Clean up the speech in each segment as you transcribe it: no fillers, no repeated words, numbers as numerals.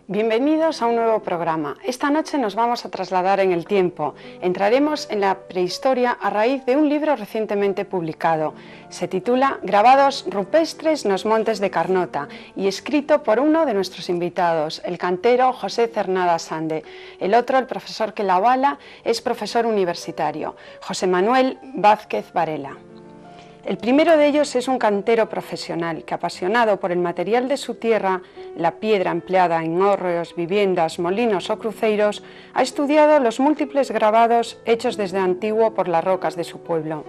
Bienvenidos a un nuevo programa. Esta noche nos vamos a trasladar en el tiempo. Entraremos en la prehistoria a raíz de un libro recientemente publicado. Se titula Grabados rupestres nos montes de Carnota y escrito por uno de nuestros invitados, el cantero José Cernada Sande. El otro, el profesor que la avala, es profesor universitario, José Manuel Vázquez Varela. El primero de ellos es un cantero profesional que, apasionado por el material de su tierra, la piedra empleada en hórreos, viviendas, molinos o cruceiros, ha estudiado los múltiples grabados hechos desde antiguo por las rocas de su pueblo.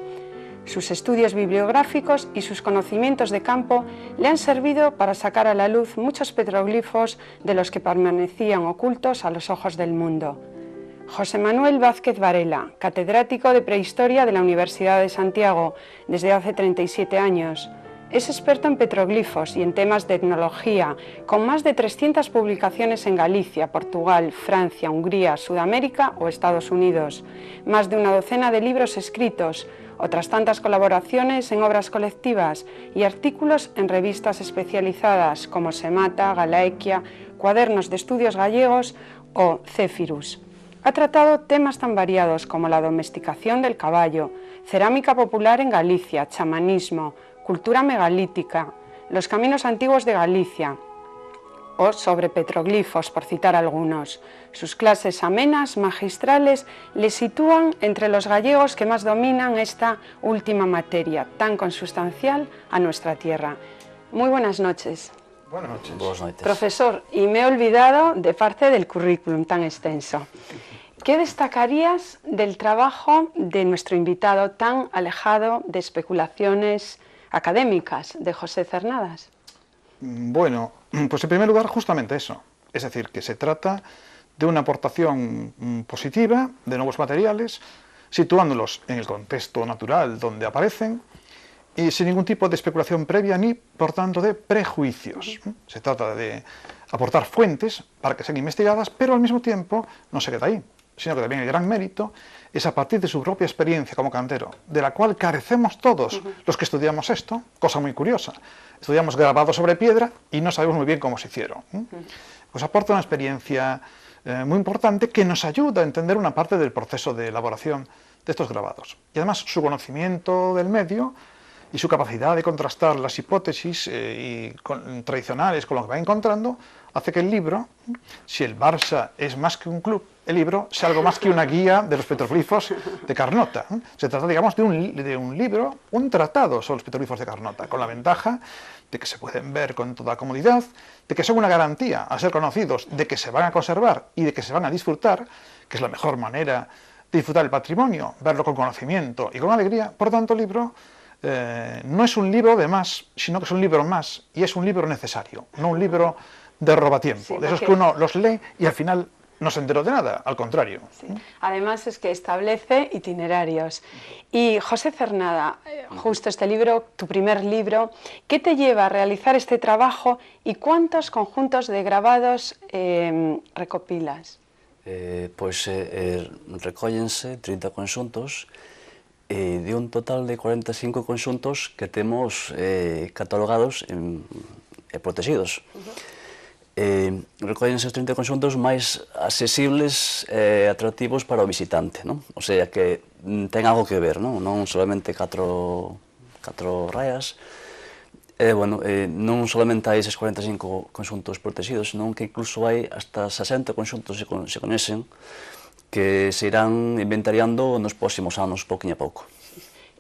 Sus estudios bibliográficos y sus conocimientos de campo le han servido para sacar a la luz muchos petroglifos de los que permanecían ocultos a los ojos del mundo. José Manuel Vázquez Varela, catedrático de Prehistoria de la Universidad de Santiago desde hace 37 años. Es experto en petroglifos y en temas de etnología, con más de 300 publicaciones en Galicia, Portugal, Francia, Hungría, Sudamérica o Estados Unidos. Más de una docena de libros escritos, otras tantas colaboraciones en obras colectivas y artículos en revistas especializadas como Semata, Galaequia, Cuadernos de Estudios Gallegos o Céfirus. Ha tratado temas tan variados como la domesticación del caballo, cerámica popular en Galicia, chamanismo, cultura megalítica, los caminos antiguos de Galicia o sobre petroglifos, por citar algunos. Sus clases amenas, magistrales, le sitúan entre los gallegos que más dominan esta última materia, tan consustancial a nuestra tierra. Muy buenas noches. Buenas noches. Buenas noches. Profesor, y me he olvidado de parte del currículum tan extenso. ¿Qué destacarías del trabajo de nuestro invitado tan alejado de especulaciones académicas, de José Cernadas? Bueno, pues en primer lugar justamente eso, es decir, que se trata de una aportación positiva de nuevos materiales, situándolos en el contexto natural donde aparecen y sin ningún tipo de especulación previa ni, por tanto, de prejuicios. Se trata de aportar fuentes para que sean investigadas, pero al mismo tiempo no se queda ahí, sino que también el gran mérito es a partir de su propia experiencia como cantero, de la cual carecemos todos los que estudiamos esto, cosa muy curiosa. Estudiamos grabados sobre piedra y no sabemos muy bien cómo se hicieron. Pues aporta una experiencia muy importante que nos ayuda a entender una parte del proceso de elaboración de estos grabados. Y además su conocimiento del medio y su capacidad de contrastar las hipótesis tradicionales con lo que va encontrando, hace que el libro, si el Barça es más que un club, el libro sea algo más que una guía de los petroglifos de Carnota. Se trata, digamos, de un libro, un tratado sobre los petroglifos de Carnota, con la ventaja de que se pueden ver con toda comodidad, de que son una garantía a ser conocidos, de que se van a conservar y de que se van a disfrutar, que es la mejor manera de disfrutar el patrimonio, verlo con conocimiento y con alegría. Por tanto, el libro no es un libro de más, sino que es un libro más, y es un libro necesario, no un libro de robatiempo, sí, de esos que uno los lee y al final no se enteró de nada, al contrario. Sí. Además es que establece itinerarios. Y José Cernada, justo este libro, tu primer libro, ¿qué te lleva a realizar este trabajo y cuántos conjuntos de grabados recopilas? Recóllense 30 conxuntos de un total de 45 conxuntos que temos catalogados e protegidos. Recóllense os 30 conxuntos máis accesibles e atractivos para o visitante, non? O sea, que ten algo que ver, non solamente 4 rayas. Non solamente hai eses 45 conxuntos protegidos, senón que incluso hai hasta 60 conxuntos se conhecen que se irán inventariando nos próximos anos, pouquinho a pouco.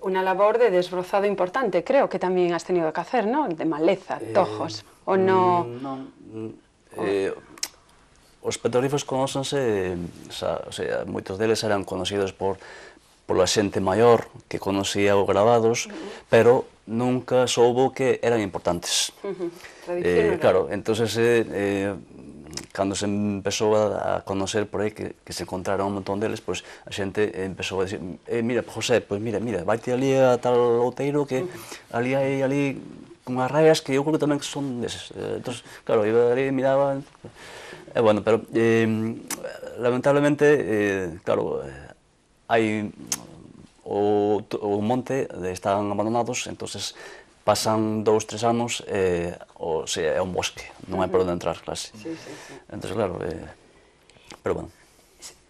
Una labor de desbrozado importante, creo que tamén has tenido que hacer, ¿no? De maleza, tojos, o no... Non, os petroglifos conócense, o sea, moitos deles eran conocidos pola xente maior que conocía os grabados, pero nunca soubo que eran importantes. Claro, entonces cando se empezou a conocer por aí que se encontraron un montón deles, pois a xente empezou a dicir, mira, José, pois mira, vaite ali a tal outeiro que ali hai unhas rayas que eu creo que tamén son deses. Entón, claro, iba ali, miraba, bueno, pero lamentablemente, claro, hai o monte están abandonados, entonces pasan 2-3 anos, o sea, é un bosque, non hai por onde entrar, casi. Entón, claro, pero bueno.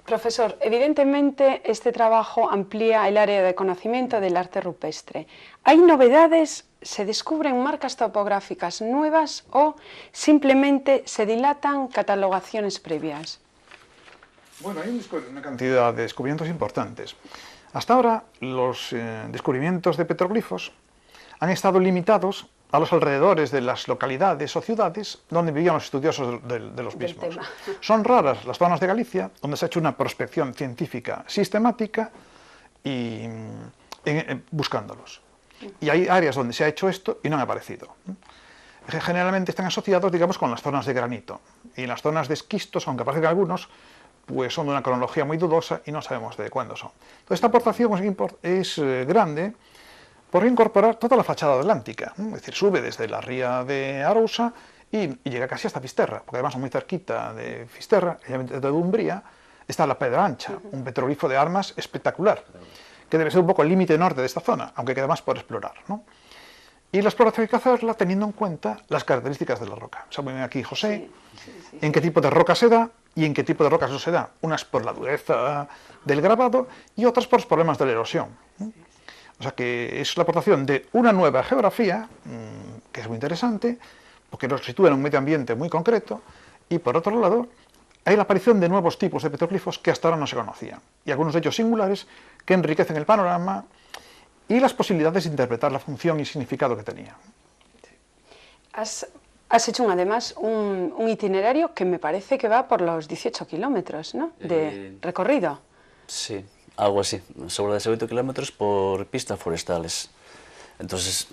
Profesor, evidentemente este trabajo amplía el área de conocimiento del arte rupestre. ¿Hay novedades? ¿Se descubren marcas topográficas nuevas o simplemente se dilatan catalogaciones previas? Bueno, hay una cantidad de descubrimientos importantes. Hasta ahora, los descubrimientos de petroglifos han estado limitados a los alrededores de las localidades o ciudades donde vivían los estudiosos de los mismos. Son raras las zonas de Galicia donde se ha hecho una prospección científica sistemática y buscándolos. Y hay áreas donde se ha hecho esto y no han aparecido. Generalmente están asociados, digamos, con las zonas de granito. Y en las zonas de esquistos, aunque aparecen algunos, pues son de una cronología muy dudosa y no sabemos de cuándo son. Entonces, esta aportación es grande por incorporar toda la fachada atlántica, es decir, sube desde la ría de Arousa y llega casi hasta Fisterra, porque además muy cerquita de Fisterra, de Dumbría, está la Pedra Ancha, un petroglifo de armas espectacular, que debe ser un poco el límite norte de esta zona, aunque queda más por explorar, ¿no? Y la exploración hay que hacerla teniendo en cuenta las características de la roca. Saben aquí, José, en qué tipo de roca se da y en qué tipo de rocas no se da. Unas por la dureza del grabado y otras por los problemas de la erosión. O sea que es la aportación de una nueva geografía, que es muy interesante, porque nos sitúa en un medio ambiente muy concreto, y por otro lado, hay la aparición de nuevos tipos de petroglifos que hasta ahora no se conocían, y algunos de ellos singulares que enriquecen el panorama y las posibilidades de interpretar la función y significado que tenía. Has hecho además un itinerario que me parece que va por los 18 kilómetros, ¿no?, de recorrido. Sí, algo así, sobre 18 kilómetros por pistas forestales. Entonces,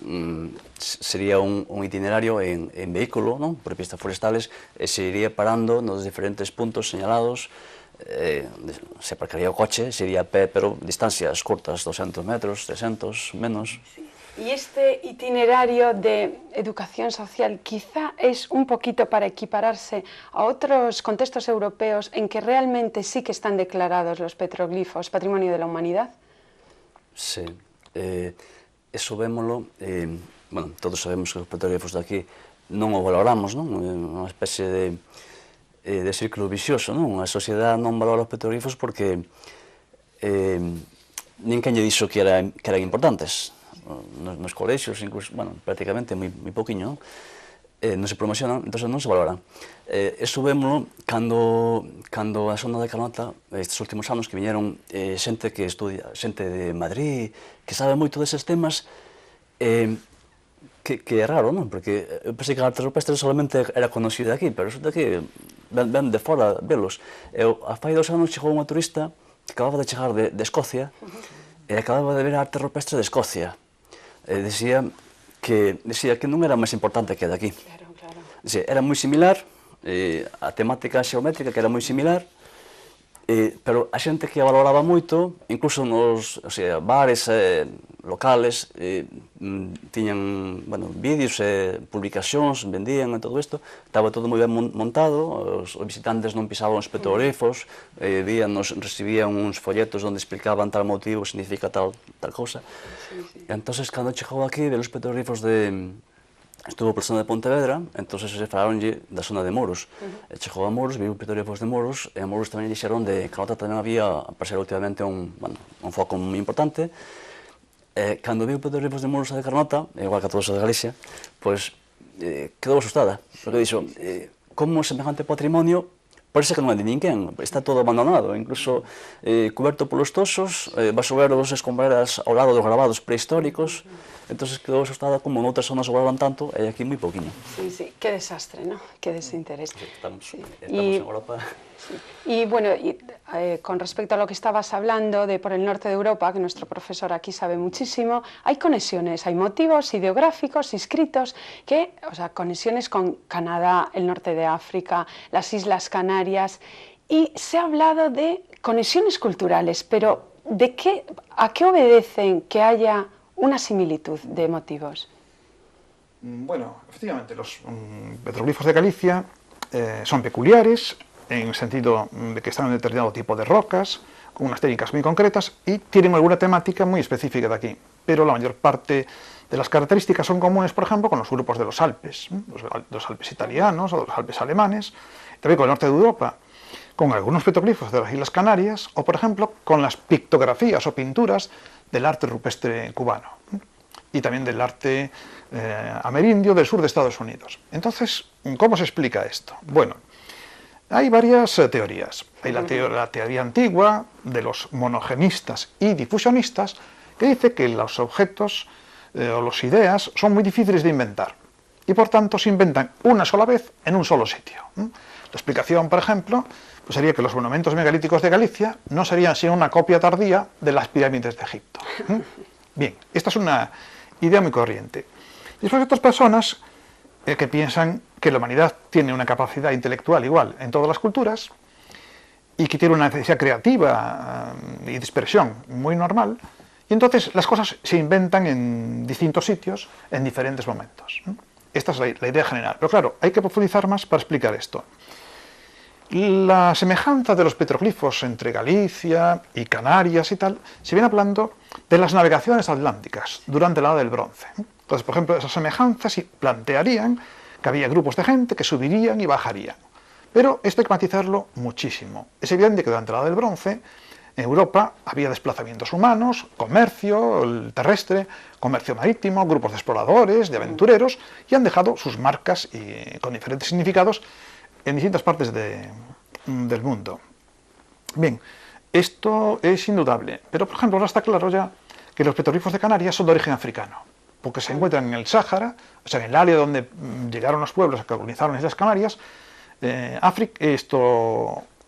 sería un itinerario en vehículo, ¿no?, por pistas forestales, se iría parando nos diferentes puntos señalados, se aparcaría o coche, se iría a pé, pero distancias cortas, 200 metros, 300, menos. Y este itinerario de educación social quizá es un poquito para equipararse a otros contextos europeos en que realmente sí que están declarados los petroglifos Patrimonio de la Humanidad. Sí, eso vémoslo, bueno, todos sabemos que os petroglifos de aquí non o valoramos, non? Unha especie de círculo vicioso, non? A sociedade non valora os petroglifos porque ninguén lle dixo que eran importantes. Nos colexios, incluso, bueno, prácticamente moi poquinho, non se promocionan, entón non se valoran. Eso vémoslo cando a zona de Carnota, estes últimos anos que viñeron xente que estudia, xente de Madrid, que sabe moito deses temas, que é raro, non? Porque eu pensei que a arte rupestre solamente era conocida aquí, pero resulta que ven de fora velos. A fai 2 anos chegou unha turista que acababa de chegar de Escocia e acababa de ver a arte rupestre de Escocia. Decía que non era máis importante que a de aquí. Era moi similar, a temática xeométrica que era moi similar, pero a xente que a valoraba moito, incluso nos bares locales, tiñan vídeos e publicacións, vendían e todo isto, estaba todo moi ben montado, os visitantes non pisaban os petroglifos, recibían uns folletos onde explicaban tal motivo, significa tal cousa. Entón, cando chegou aquí, ve os petroglifos estuvo por zona de Pontevedra, entón se falaronlle da zona de Moros. Chegou a Moros, viu petroglifos de Moros, e a Moros tamén dixeron de Carnota tamén había, para ser últimamente, un foco moi importante. Cando viu petroglifos de Moros a de Carnota, igual que a todos os de Galicia, pois quedou asustada, porque dixo, como semejante patrimonio parece que non é de ninguén, está todo abandonado, incluso coberto polos toxos, basogueros e escombreras ao lado dos gravados prehistóricos. Entón quedou asustada como noutras zonas o valoran tanto e aquí moi pouquinho. Sí, qué desastre, ¿no? Qué desinterés. Estamos en Europa. Y bueno, con respecto a lo que estabas hablando de por el norte de Europa, que nuestro profesor aquí sabe muchísimo, hay conexiones, hay motivos ideográficos inscritos conexiones con Canadá, el norte de África, las Islas Canarias, y se ha hablado de conexiones culturales, pero ¿a qué obedecen que haya una similitud de motivos? Bueno, efectivamente, los petroglifos de Galicia son peculiares, en el sentido de que están en un determinado tipo de rocas, con unas técnicas muy concretas, y tienen alguna temática muy específica de aquí. Pero la mayor parte de de las características son comunes, por ejemplo, con los grupos de los Alpes, los Alpes italianos o los Alpes alemanes, también con el norte de Europa, con algunos petroglifos de las Islas Canarias, o por ejemplo con las pictografías o pinturas del arte rupestre cubano y también del arte amerindio del sur de Estados Unidos. Entonces, ¿cómo se explica esto? Bueno, hay varias teorías. Hay la teoría antigua de los monogenistas y difusionistas, que dice que los objetos o las ideas son muy difíciles de inventar y por tanto se inventan una sola vez en un solo sitio. La explicación, por ejemplo, pues sería que los monumentos megalíticos de Galicia no serían sino una copia tardía de las pirámides de Egipto. Bien, esta es una idea muy corriente. Y después hay otras personas que piensan que la humanidad tiene una capacidad intelectual igual en todas las culturas y que tiene una necesidad creativa y de expresión muy normal, y entonces las cosas se inventan en distintos sitios, en diferentes momentos. Esta es la idea general. Pero claro, hay que profundizar más para explicar esto. La semejanza de los petroglifos entre Galicia y Canarias y tal, se viene hablando de las navegaciones atlánticas durante la Edad del Bronce. Entonces, por ejemplo, esas semejanzas plantearían que había grupos de gente que subirían y bajarían. Pero esto hay que matizarlo muchísimo. Es evidente que durante la Edad del Bronce, en Europa había desplazamientos humanos, comercio terrestre, comercio marítimo, grupos de exploradores, de aventureros, y han dejado sus marcas con diferentes significados en distintas partes del mundo. Bien, esto es indudable, pero por ejemplo ahora está claro ya que los petroglifos de Canarias son de origen africano, porque se encuentran en el Sáhara, o sea, en el área donde llegaron los pueblos que colonizaron las Islas Canarias.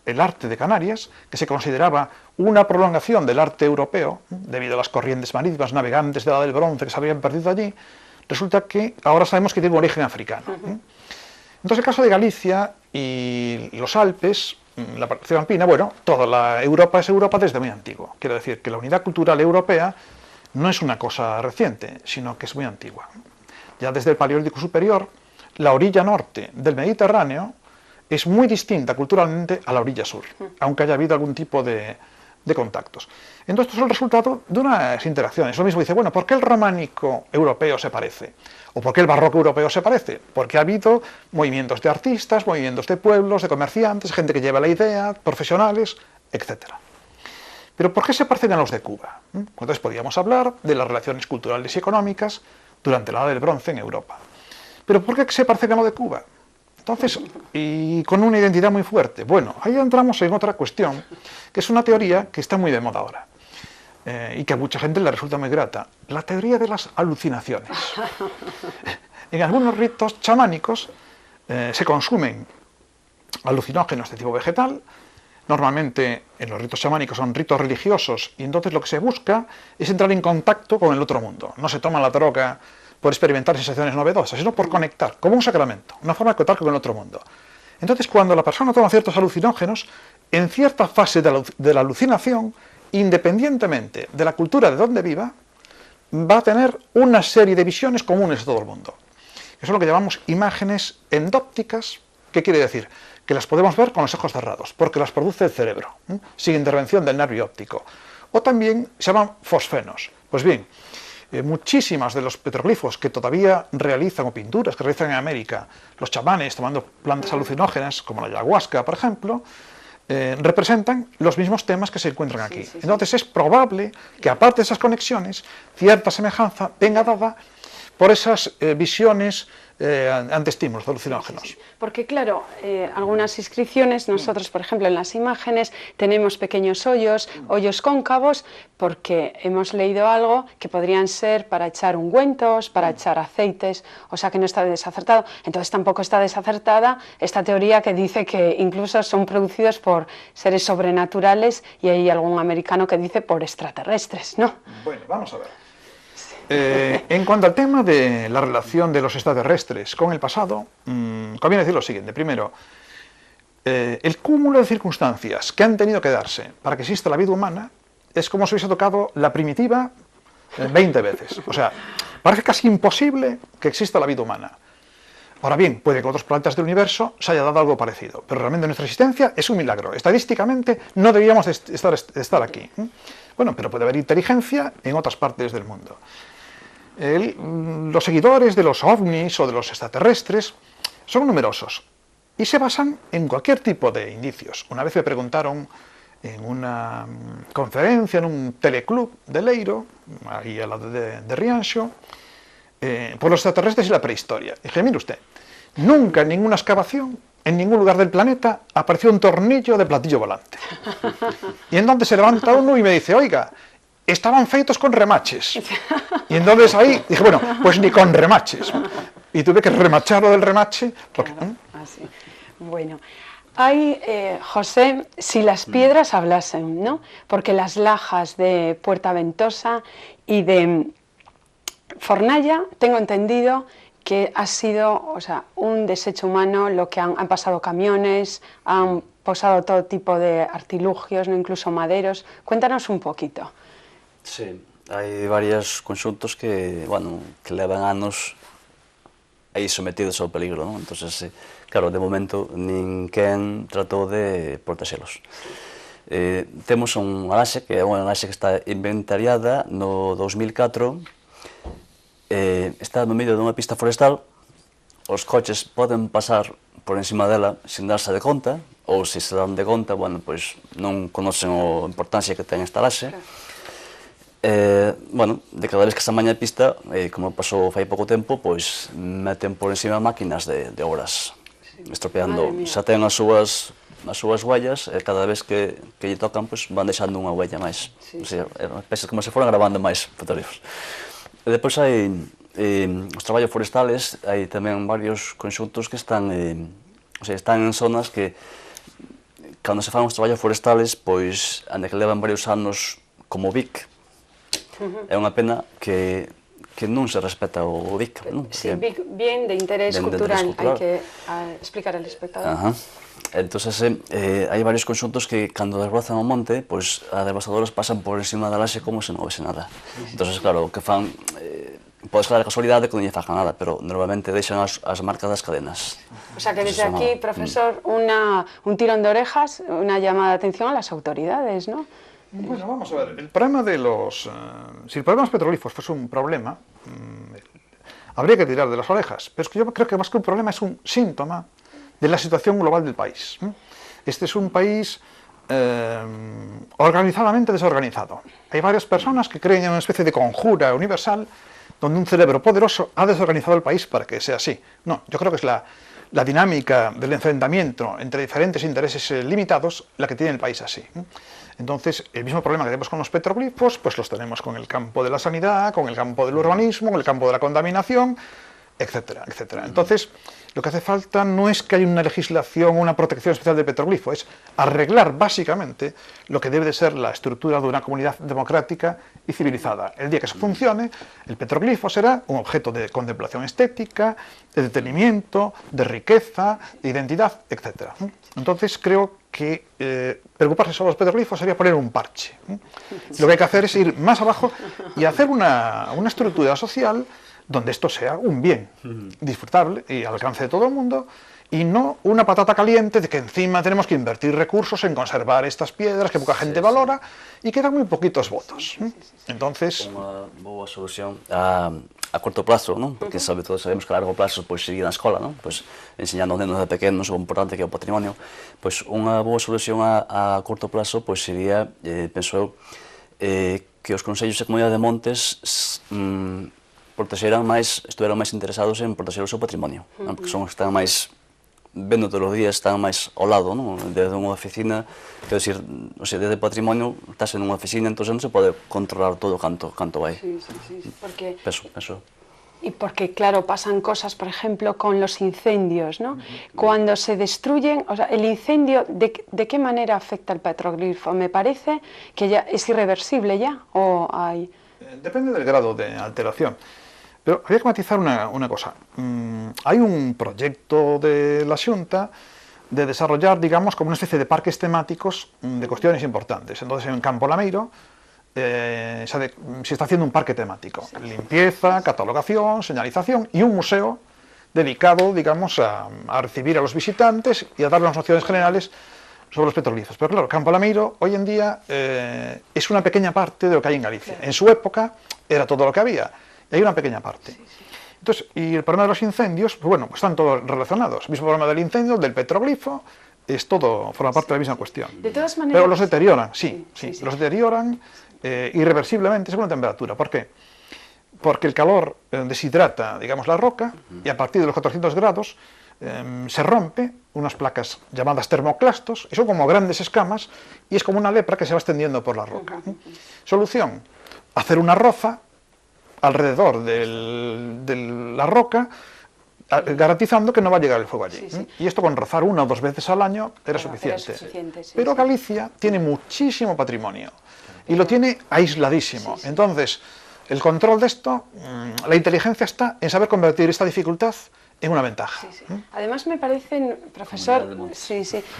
El arte de Canarias, que se consideraba una prolongación del arte europeo, debido a las corrientes marítimas navegantes de la Edad del Bronce que se habían perdido allí, resulta que ahora sabemos que tiene un origen africano. Entonces, el caso de Galicia y los Alpes, la parte alpina, bueno, toda la Europa es Europa desde muy antiguo. Quiero decir que la unidad cultural europea no es una cosa reciente, sino que es muy antigua. Ya desde el Paleolítico Superior, la orilla norte del Mediterráneo es muy distinta culturalmente a la orilla sur, aunque haya habido algún tipo de contactos. Entonces, esto es el resultado de unas interacciones. Lo mismo dice, bueno, ¿por qué el románico europeo se parece? ¿O por qué el barroco europeo se parece? Porque ha habido movimientos de artistas, movimientos de pueblos, de comerciantes, gente que lleva la idea, profesionales, etc. Pero ¿por qué se parecen a los de Cuba? Entonces podríamos hablar de las relaciones culturales y económicas durante la Edad del Bronce en Europa. ¿Pero por qué se parecen a los de Cuba? Entonces, y con una identidad muy fuerte. Bueno, ahí entramos en otra cuestión, que es una teoría que está muy de moda ahora, y que a mucha gente le resulta muy grata. La teoría de las alucinaciones. En algunos ritos chamánicos se consumen alucinógenos de tipo vegetal. Normalmente en los ritos chamánicos son ritos religiosos, y entonces lo que se busca es entrar en contacto con el otro mundo. No se toma la droga por experimentar sensaciones novedosas, sino por conectar, como un sacramento, una forma de conectar con el otro mundo. Entonces, cuando la persona toma ciertos alucinógenos, en cierta fase de la alucinación, independientemente de la cultura de donde viva, va a tener una serie de visiones comunes a todo el mundo. Eso es lo que llamamos imágenes endópticas. ¿Qué quiere decir? Que las podemos ver con los ojos cerrados, porque las produce el cerebro, sin intervención del nervio óptico. O también se llaman fosfenos. Pues bien, muchísimas de los petroglifos que todavía realizan, o pinturas que realizan en América, los chamanes tomando plantas alucinógenas, como la ayahuasca, por ejemplo, representan los mismos temas que se encuentran aquí. Entonces es probable que, aparte de esas conexiones, cierta semejanza venga dada por esas visiones ante estímulos alucinógenos. Porque claro, algunas inscripciones, nosotros por ejemplo en las imágenes tenemos pequeños hoyos cóncavos, porque hemos leído algo que podrían ser para echar ungüentos, para echar aceites, o sea que no está desacertado. Entonces tampoco está desacertada esta teoría que dice que incluso son producidos por seres sobrenaturales, y hay algún americano que dice por extraterrestres, ¿no? Bueno, vamos a ver. En cuanto al tema de la relación de los extraterrestres con el pasado, conviene decir lo siguiente. Primero, el cúmulo de circunstancias que han tenido que darse para que exista la vida humana es como si hubiese tocado la primitiva 20 veces. O sea, parece casi imposible que exista la vida humana. Ahora bien, puede que en otros planetas del universo se haya dado algo parecido, pero realmente nuestra existencia es un milagro. Estadísticamente no deberíamos estar aquí. Bueno, pero puede haber inteligencia en otras partes del mundo. Los seguidores de los ovnis o de los extraterrestres son numerosos y se basan en cualquier tipo de indicios. Una vez me preguntaron en una conferencia, en un teleclub de Leiro, ahí al lado de Rianxo, por los extraterrestres y la prehistoria. Dije, mire usted, nunca en ninguna excavación, en ningún lugar del planeta, apareció un tornillo de platillo volante. Y entonces se levanta uno y me dice, oiga, estaban feitos con remaches. Y entonces ahí dije, bueno, pues ni con remaches. Y tuve que remacharlo del remache. Porque, claro, así. Bueno, hay, José, si las piedras hablasen, ¿no? Porque las lajas de Puerta Ventosa y de Fornalla, tengo entendido que ha sido, o sea, un desecho humano, lo que han pasado camiones, han posado todo tipo de artilugios, ¿no? Incluso maderos. Cuéntanos un poquito. Sí, hai varios conxuntos que, bueno, que levan anos aí sometidos ao peligro, non? Entonces, claro, de momento, ninguén tratou de protexelos. Temos unha laxe, que é unha laxe que está inventariada no 2004, está no medio dunha pista forestal, os coches poden pasar por encima dela sin darse de conta, ou se se dan de conta, bueno, pois non conocen a importancia que ten esta laxe. Bueno, de cada vez que se amaña a pista, como pasou fai pouco tempo, pois meten por encima máquinas de obras, estropeando, xa ten as súas huellas, e cada vez que lle tocan, pois van deixando unha huella máis. O sea, pensa como se foran grabando máis fotógrafos. E depois hai os traballos forestales, hai tamén varios conxuntos que están, o sea, están en zonas que, cando se fan os traballos forestales, pois, ande que levan varios anos como Vic, é unha pena que non se respeta o Vic. Sí, Vic, bien de interés cultural, hai que explicar al espectador. Entón, hai varios conxuntos que, cando desbrozan o monte, pois as desbrozadoras pasan por encima da laxe como se non houvese nada. Entón, claro, o que fan, pode ser a casualidade que non lle fajan nada, pero normalmente deixan as marcas das cadenas. O sea que desde aquí, profesor, un tirón de orejas, una llamada de atención a las autoridades, ¿no? Bueno, vamos a ver, el problema de los... si el problema de los petroglifos fuese un problema, habría que tirar de las orejas, pero es que yo creo que más que un problema es un síntoma de la situación global del país. Este es un país organizadamente desorganizado. Hay varias personas que creen en una especie de conjura universal donde un cerebro poderoso ha desorganizado el país para que sea así. No, yo creo que es la dinámica del enfrentamiento entre diferentes intereses limitados la que tiene el país así. Entonces, el mismo problema que tenemos con los petroglifos, pues los tenemos con el campo de la sanidad, con el campo del urbanismo, con el campo de la contaminación, etcétera, etcétera. Entonces, lo que hace falta no es que haya una legislación, una protección especial del petroglifo, es arreglar básicamente lo que debe de ser la estructura de una comunidad democrática y civilizada. El día que eso funcione, el petroglifo será un objeto de contemplación estética, de detenimiento, de riqueza, de identidad, etcétera. Entonces, creo que preocuparse sobre los petroglifos sería poner un parche. Lo que hay que hacer es ir más abajo y hacer una estructura social donde esto sea un bien disfrutable y al alcance de todo el mundo, y no una patata caliente de que encima tenemos que invertir recursos en conservar estas piedras que poca gente valora y quedan muy poquitos votos. Entonces... Unha boa solución a corto plazo, non? Porque todos sabemos que a largo plazo pois seguir na escola, non? Pois enseñando aos nenos de pequenos o importante que é o patrimonio. Pois unha boa solución a corto plazo pois sería, penso eu, que os consellos de comunidade de montes estuveran máis interesados en protexer o seu patrimonio, porque son os que están máis vendo todos os días, están máis ao lado, non? Desde unha oficina, quero dicir, o sea, desde patrimonio, estás en unha oficina, entón non se pode controlar todo canto vai. Sí, porque... Penso. Y porque, claro, pasan cosas, por ejemplo, con los incendios, ¿no? Cuando se destruyen, o sea, el incendio, ¿de qué manera afecta el petroglifo? Me parece que ya es irreversible ya, ¿o hay...? Depende del grado de alteración. Pero habría que matizar una cosa. Hay un proyecto de la Xunta de desarrollar, digamos, como una especie de parques temáticos de cuestiones importantes. Entonces, en Campo Lameiro se está haciendo un parque temático. Limpieza, catalogación, señalización y un museo dedicado, digamos, a recibir a los visitantes y a dar unas nociones generales sobre los petroglifos. Pero claro, Campo Lameiro hoy en día es una pequeña parte de lo que hay en Galicia. En su época era todo lo que había. y hay una pequeña parte. Entonces, y el problema de los incendios, pues bueno, pues están todos relacionados. El mismo problema del incendio, del petroglifo, es todo, forma parte de la misma cuestión. De todas maneras... Pero los deterioran, sí, los deterioran irreversiblemente según la temperatura. ¿Por qué? Porque el calor deshidrata, digamos, la roca, y a partir de los 400 grados se rompe unas placas llamadas termoclastos, y son como grandes escamas, y es como una lepra que se va extendiendo por la roca. Solución, hacer una roza alrededor de la roca, garantizando que no va a llegar el fuego allí. Y esto con rozar 1 o 2 veces al año era suficiente. Pero Galicia tiene muchísimo patrimonio, y lo tiene aisladísimo. Entonces, el control de esto, la inteligencia está en saber convertir esta dificultad en una ventaja. Además me parecen, profesor,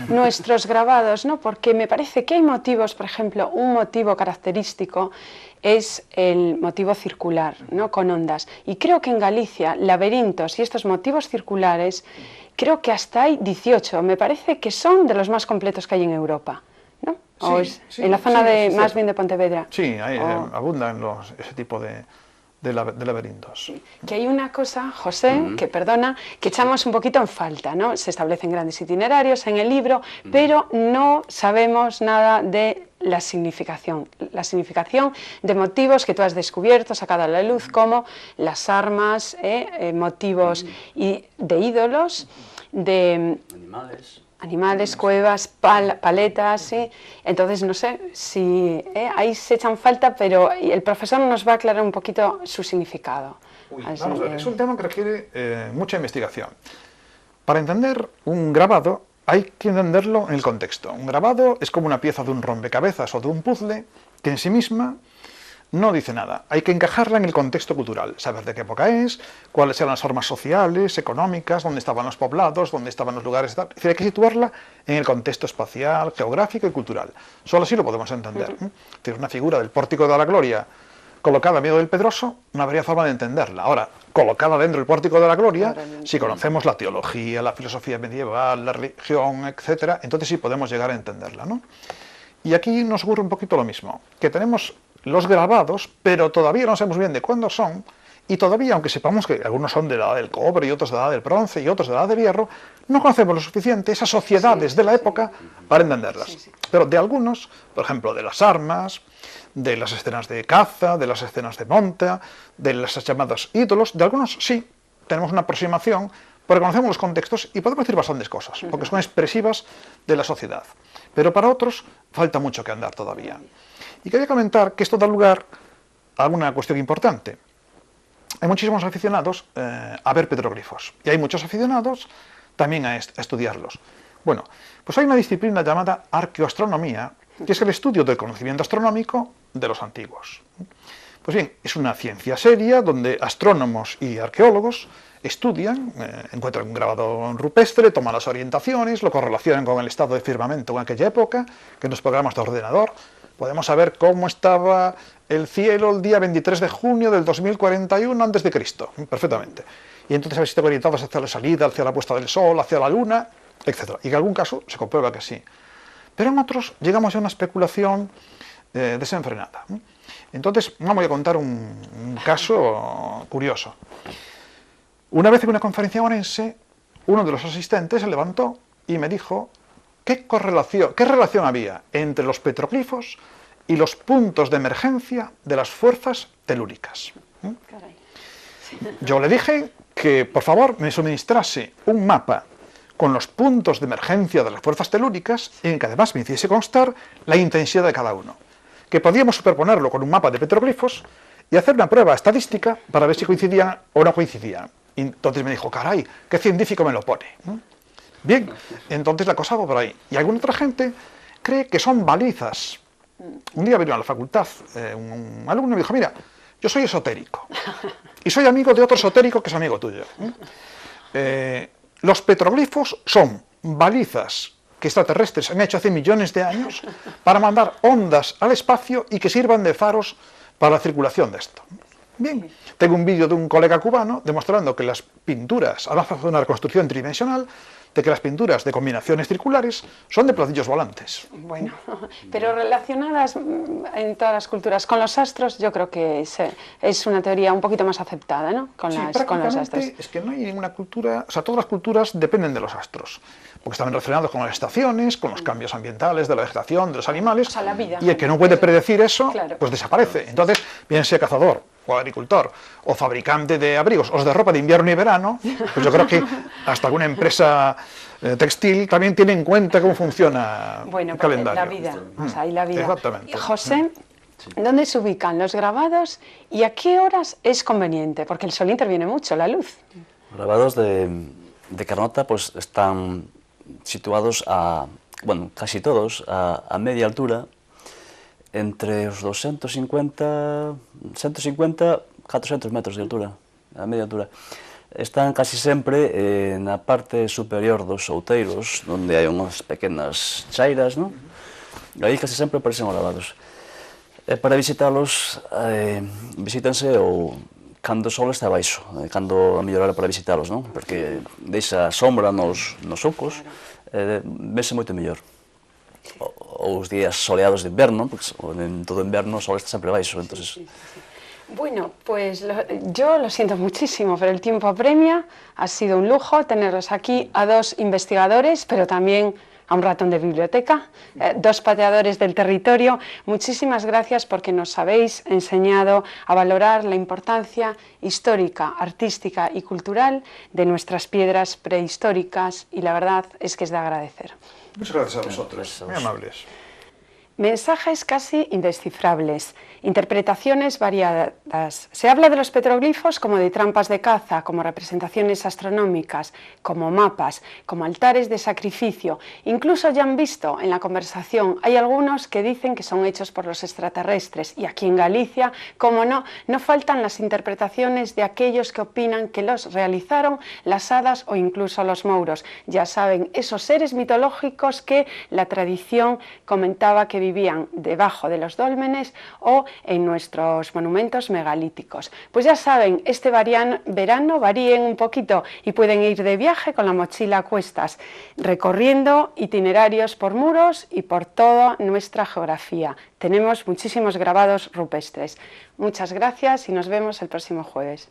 nuestros grabados, ¿no? Porque me parece que hay motivos, por ejemplo, un motivo característico es el motivo circular, ¿no? Con ondas. Y creo que en Galicia, laberintos y estos motivos circulares, creo que hasta hay 18, me parece que son de los más completos que hay en Europa, ¿no? En la zona más bien de Pontevedra. Sí, abundan ese tipo de laberintos. Que hay una cosa, José, que perdona, que echamos un poquito en falta, ¿no? Se establecen grandes itinerarios en el libro, pero no sabemos nada de la significación de motivos que tú has descubierto, sacado a la luz, como las armas, motivos de ídolos, de animales, cuevas, paletas, ¿sí? Entonces no sé si ahí se echan falta, pero el profesor nos va a aclarar un poquito su significado. Vamos a ver, es un tema que requiere mucha investigación. Para entender un grabado hay que entenderlo en el contexto. Un grabado es como una pieza de un rompecabezas o de un puzzle que en sí misma no dice nada. Hay que encajarla en el contexto cultural, saber de qué época es, cuáles eran las formas sociales, económicas, dónde estaban los poblados, dónde estaban los lugares, etc. Es decir, hay que situarla en el contexto espacial, geográfico y cultural. Solo así lo podemos entender. Tiene una figura del Pórtico de la Gloria colocada en medio del Pedroso, no habría forma de entenderla. Ahora, colocada dentro del Pórtico de la Gloria, si conocemos la teología, la filosofía medieval, la religión, etc., entonces sí podemos llegar a entenderla, ¿no? Y aquí nos ocurre un poquito lo mismo, que tenemos los grabados, pero todavía no sabemos bien de cuándo son, y todavía, aunque sepamos que algunos son de la edad del cobre, y otros de la edad del bronce, y otros de la edad del hierro, no conocemos lo suficiente esas sociedades de la época para entenderlas. Pero de algunos, por ejemplo, de las armas, de las escenas de caza, de las escenas de monta, de los llamados ídolos, de algunos sí, tenemos una aproximación, porque conocemos los contextos y podemos decir bastantes cosas, porque son expresivas de la sociedad. Pero para otros falta mucho que andar todavía. Y quería comentar que esto da lugar a una cuestión importante. Hay muchísimos aficionados a ver petroglifos, y hay muchos aficionados también a estudiarlos. Bueno, pues hay una disciplina llamada arqueoastronomía, que es el estudio del conocimiento astronómico de los antiguos. Pues bien, es una ciencia seria donde astrónomos y arqueólogos estudian, encuentran un grabado rupestre, toman las orientaciones, lo correlacionan con el estado de firmamento en aquella época, que en los programas de ordenador podemos saber cómo estaba el cielo el día 23 de junio del 2041 a.C., perfectamente. Y entonces a ver si están orientados hacia la salida, hacia la puesta del sol, hacia la luna, etc. Y en algún caso se comprueba que sí. Pero en otros llegamos a una especulación desenfrenada. Entonces, vamos a contar un caso curioso. Una vez en una conferencia en Orense, uno de los asistentes se levantó y me dijo qué relación había entre los petroglifos y los puntos de emergencia de las fuerzas telúricas. Yo le dije que, por favor, me suministrase un mapa con los puntos de emergencia de las fuerzas telúricas, en que además me hiciese constar la intensidad de cada uno, que podíamos superponerlo con un mapa de petroglifos y hacer una prueba estadística para ver si coincidían o no coincidían. Y entonces me dijo, caray, qué científico me lo pone. Bien, entonces la cosa va por ahí. Y alguna otra gente cree que son balizas. Un día vino a la facultad un alumno y me dijo, mira, yo soy esotérico y soy amigo de otro esotérico que es amigo tuyo. Los petroglifos son balizas que extraterrestres han hecho hace millones de años para mandar ondas al espacio y que sirvan de faros para la circulación de esto. Bien, tengo un vídeo de un colega cubano demostrando que las pinturas, además de una reconstrucción tridimensional, de que las pinturas de combinaciones circulares son de platillos volantes. Bueno, pero relacionadas en todas las culturas con los astros, yo creo que es una teoría un poquito más aceptada, ¿no? Con los astros. Es que no hay ninguna cultura, o sea, todas las culturas dependen de los astros, porque están relacionados con las estaciones, con los cambios ambientales, de la vegetación, de los animales, O sea, la vida, y el que no puede predecir eso, claro, pues desaparece. Entonces, bien sea cazador, o agricultor, o fabricante de abrigos, o de ropa de invierno y verano, pues yo creo que hasta alguna empresa textil también tiene en cuenta cómo funciona el calendario. La vida, o sea, hay la vida. Exactamente. José, ¿dónde se ubican los grabados y a qué horas es conveniente? Porque el sol interviene mucho, la luz. Grabados de Carnota pues están situados bueno, casi todos, a media altura, entre os 150, 400 metros de altura, a media altura. Están casi sempre na parte superior dos outeiros, onde hai unhas pequenas chairas, non? Aí casi sempre aparecen os grabados. Para visitalos, visítanse cando o sol está baixo, cando a mellor hora para visitalos, non? Porque deixa sombra nos ocos, vese moito mellor. Os días soleados de inverno, porque en todo inverno o sol está sempre baixo, entonces... Bueno, pues yo lo siento muchísimo, pero el tiempo apremia, ha sido un lujo tenerlos aquí a dos investigadores, pero también a un ratón de biblioteca, dos pateadores del territorio. Muchísimas gracias porque nos habéis enseñado a valorar la importancia histórica, artística y cultural de nuestras piedras prehistóricas y la verdad es que es de agradecer. Muchas gracias a vosotros, muy amables. Mensajes casi indescifrables, interpretaciones variadas. Se habla de los petroglifos como de trampas de caza, como representaciones astronómicas, como mapas, como altares de sacrificio. Incluso ya han visto en la conversación, hay algunos que dicen que son hechos por los extraterrestres. Y aquí en Galicia, como no faltan las interpretaciones de aquellos que opinan que los realizaron las hadas o incluso los mouros. Ya saben, esos seres mitológicos que la tradición comentaba que vivían debajo de los dólmenes o en nuestros monumentos megalíticos. Pues ya saben, este verano varíen un poquito y pueden ir de viaje con la mochila a cuestas, recorriendo itinerarios por muros y por toda nuestra geografía. Tenemos muchísimos grabados rupestres. Muchas gracias y nos vemos el próximo jueves.